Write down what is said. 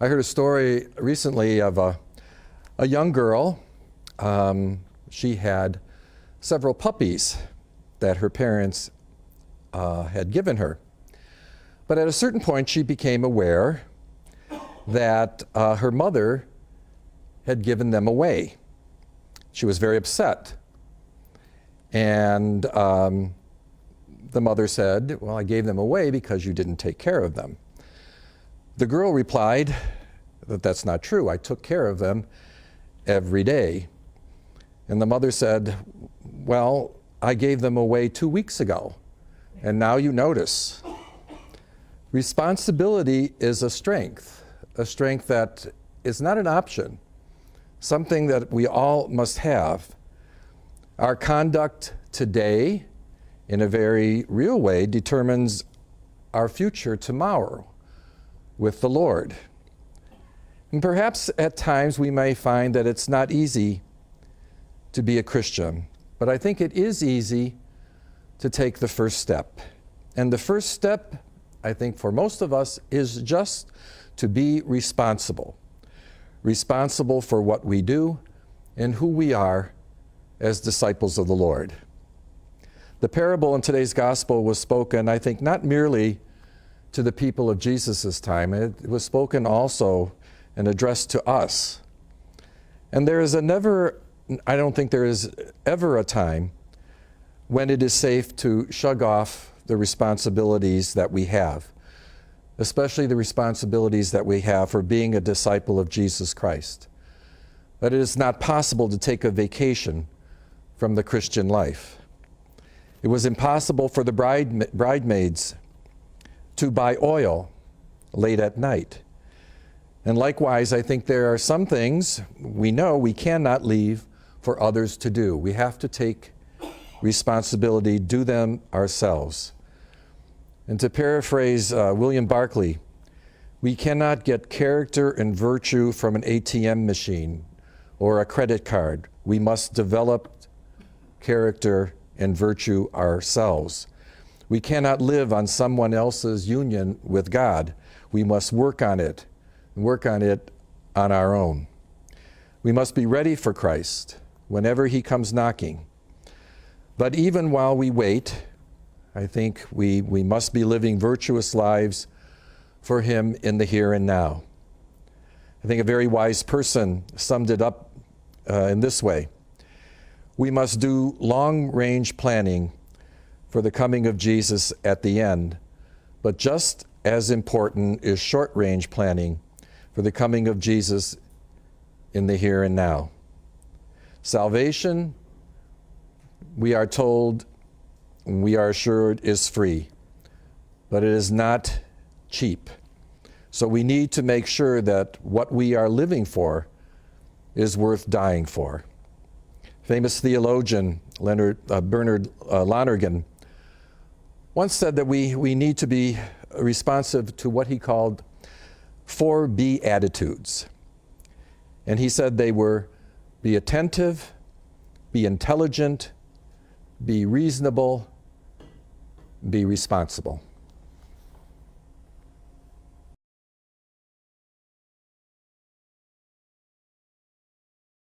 I heard a story recently of a young girl. She had several puppies that her parents had given her. But at a certain point, she became aware that her mother had given them away. She was very upset. And the mother said, "Well, I gave them away because you didn't take care of them." The girl replied that that's not true. I took care of them every day. And the mother said, "Well, I gave them away 2 weeks ago, and now you notice." Responsibility is a strength that is not an option, something that we all must have. Our conduct today, in a very real way, determines our future tomorrow with the Lord. And perhaps at times we may find that it's not easy to be a Christian, but I think it is easy to take the first step. And the first step, I think for most of us, is just to be responsible. Responsible for what we do and who we are as disciples of the Lord. The parable in today's gospel was spoken, I think, not merely to the people of Jesus' time. It was spoken also and addressed to us. And I don't think there is ever a time when it is safe to shrug off the responsibilities that we have, especially the responsibilities that we have for being a disciple of Jesus Christ. But it is not possible to take a vacation from the Christian life. It was impossible for the bridesmaids to buy oil late at night. And likewise, I think there are some things we know we cannot leave for others to do. We have to take responsibility, do them ourselves. And to paraphrase William Barclay, we cannot get character and virtue from an ATM machine or a credit card. We must develop character and virtue ourselves. We cannot live on someone else's union with God. We must work on it on our own. We must be ready for Christ whenever he comes knocking. But even while we wait, I think we must be living virtuous lives for him in the here and now. I think a very wise person summed it up in this way: we must do long-range planning for the coming of Jesus at the end, but just as important is short-range planning for the coming of Jesus in the here and now. Salvation, we are told, we are assured, is free, but it is not cheap. So we need to make sure that what we are living for is worth dying for. Famous theologian Bernard Lonergan once said that we need to be responsive to what he called 4 Beatitudes. And he said they were: be attentive, be intelligent, be reasonable, be responsible.